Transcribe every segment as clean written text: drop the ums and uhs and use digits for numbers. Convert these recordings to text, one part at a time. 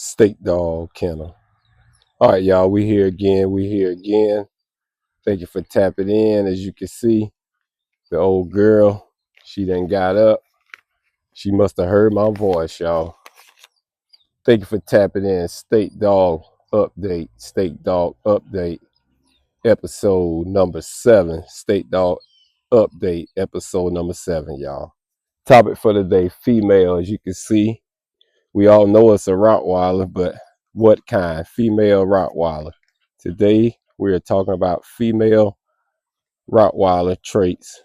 Steak dog kennel. All right, y'all, we here again. We here again. Thank you for tapping in. As you can see, the old girl, she done got up. She must have heard my voice, y'all. Thank you for tapping in. Steak dog update. Steak dog update. Episode number 7. Steak dog update. Episode number 7, y'all. Topic for today: female. As you can see, we all know it's a Rottweiler, but what kind? Female Rottweiler. Today, we are talking about female Rottweiler traits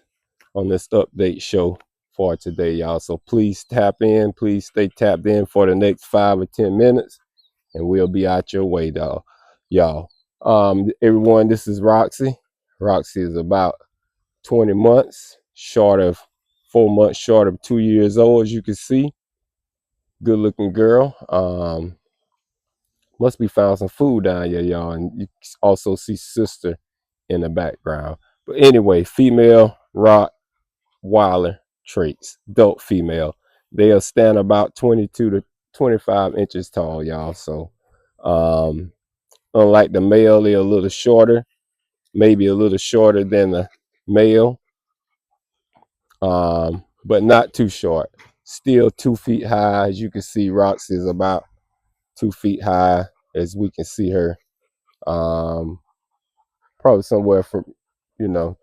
on this update show for today, y'all. So please tap in. Please stay tapped in for the next 5 or 10 minutes, and we'll be out your way, dog. Y'all. Everyone, this is Roxy. Roxy is about 20 months, short of 4 months, short of 2 years old, as you can see. Good looking girl. Must be found some food down here, y'all. And you also see sister in the background. But anyway, female Rottweiler traits. Adult female. They'll stand about 22 to 25 inches tall, y'all. So unlike the male, they're a little shorter. Maybe a little shorter than the male. But not too short. Still 2 feet high. As you can see, Roxy is about 2 feet high, as we can see her. Probably somewhere from, 2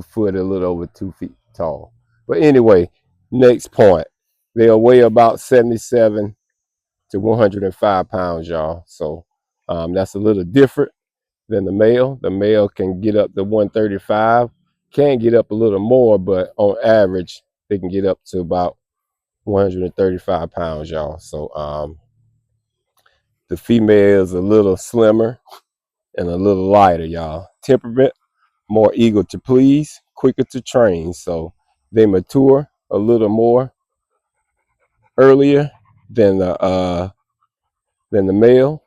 foot, a little over 2 feet tall. But anyway, next point. They'll weigh about 77 to 105 pounds, y'all. So that's a little different than the male. The male can get up to 135, can get up a little more, but on average, they can get up to about 135 pounds, y'all. So the female is a little slimmer and a little lighter, y'all. Temperament, more eager to please, quicker to train. So they mature a little more earlier than the male.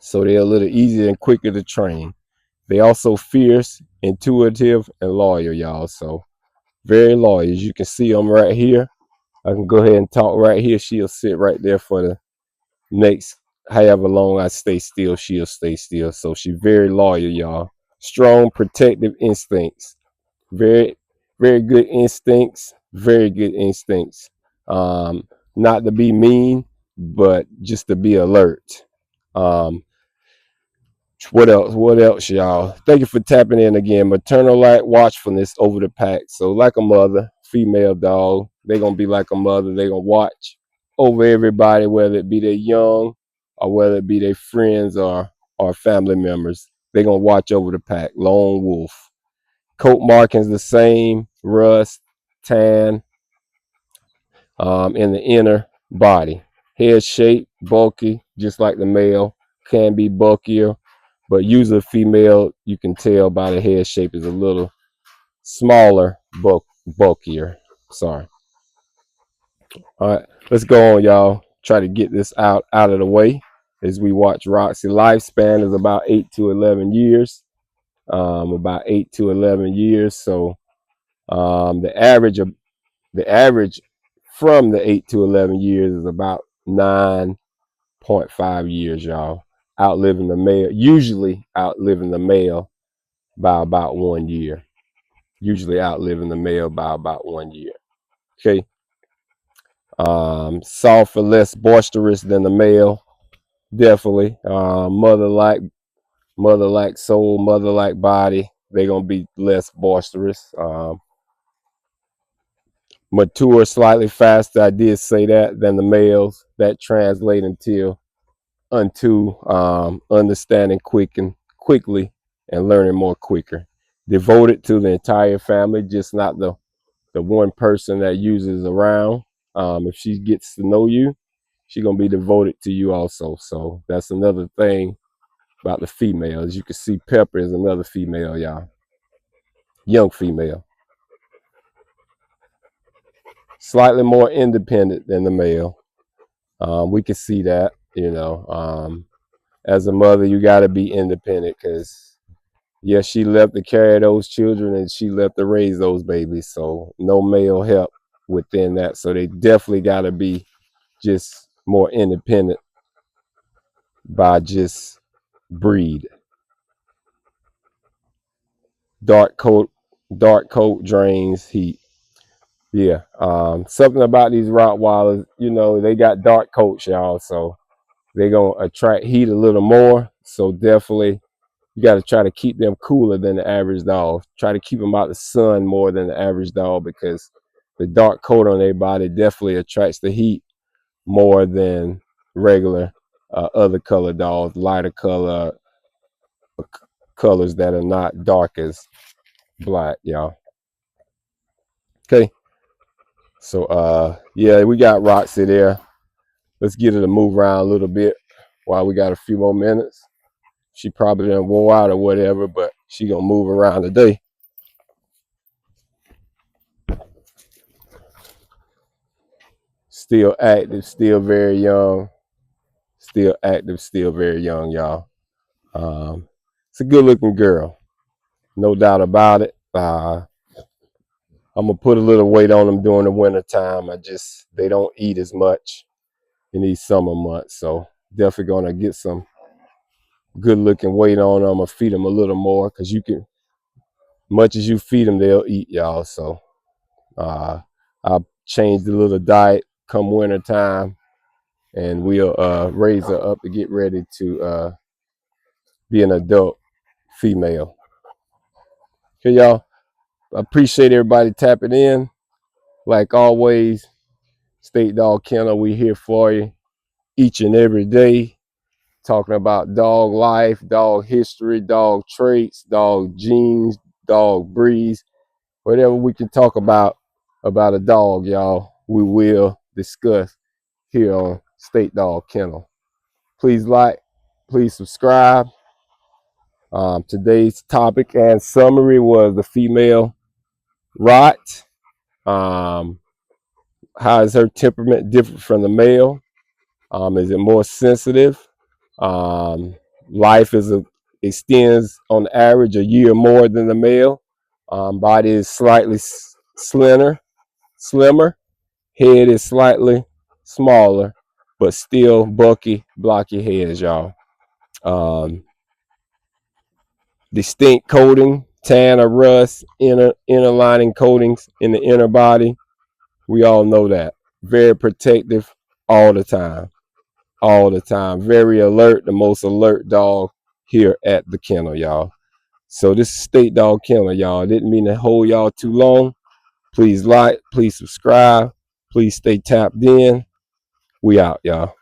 So they're a little easier and quicker to train. They also fierce, intuitive, and loyal, y'all. So very loyal. As you can see them right here. I can go ahead and talk right here. She'll sit right there for the next however long I stay still, she'll stay still. So she's very loyal, y'all. Strong protective instincts. Very, very good instincts. Very good instincts. Not to be mean, but just to be alert. Um, what else? What else, y'all? Thank you for tapping in again. Maternal like watchfulness over the pack. So like a mother, female dog, they're gonna be like a mother. They're gonna watch over everybody, whether it be their young or whether it be their friends or family members. They're gonna watch over the pack. Lone wolf. Coat markings the same, rust, tan, in the inner body. Head shape, bulky, just like the male. Can be bulkier, but usually female, you can tell by the head shape is a little smaller, bulkier. Sorry. All right, let's go on, y'all. Try to get this out of the way as we watch Roxy. Lifespan is about 8 to 11 years. About 8 to 11 years. So the average from the 8 to 11 years is about 9.5 years, y'all. Outliving the male, usually outliving the male by about 1 year. Usually outliving the male by about 1 year. Okay. Softer, less boisterous than the male. Definitely. Mother-like soul, mother-like body. They're gonna be less boisterous. Mature slightly faster. I did say that than the males. That translates unto understanding quickly and learning more quicker. Devoted to the entire family, just not the one person that uses around. If she gets to know you, she's gonna be devoted to you also. So that's another thing about the female. As you can see, Pepper is another female, y'all. Young female. Slightly more independent than the male. We can see that, as a mother, you got to be independent because, yeah, she left to carry those children and she left to raise those babies. So no male help within that. So they definitely got to be just more independent by just breed. Dark coat, dark coat drains heat. Yeah, something about these Rottweilers, they got dark coats, y'all, so they're gonna attract heat a little more. So definitely, you got to try to keep them cooler than the average dog. Try to keep them out the sun more than the average dog because the dark coat on their body definitely attracts the heat more than regular other color dogs, lighter colors that are not dark as black, y'all. Okay, so yeah, we got Roxy there. Let's get her to move around a little bit while we got a few more minutes. She probably done wore out or whatever, but she gonna move around today. Still active, still very young. Still active, still very young, y'all. It's a good looking girl, no doubt about it. I'm gonna put a little weight on them during the winter time. They don't eat as much in these summer months, so definitely gonna get some good looking weight on them. I'm gonna feed them a little more because much as you feed them, they'll eat, y'all. So I'll change the little diet come winter time, and we'll raise her up to get ready to be an adult female. Okay, y'all. I appreciate everybody tapping in. Like always, State Dog Kennel, we here for you each and every day, talking about dog life, dog history, dog traits, dog genes, dog breeds, whatever we can talk about a dog, y'all, we will discuss here on State Dog Kennel. Please like, please subscribe. Today's topic and summary was the female Rott. How is her temperament different from the male? Is it more sensitive? Um, Life extends on average a year more than the male. Body is slightly slimmer. Head is slightly smaller, but still bulky, blocky heads, y'all. Um, Distinct coating, tan or rust, inner lining coatings in the inner body. We all know that. Very protective all the time. All the time. Very alert, the most alert dog here at the kennel, y'all. So this is State Dog Kennel, y'all. Didn't mean to hold y'all too long. Please like, please subscribe, please stay tapped in. We out, y'all.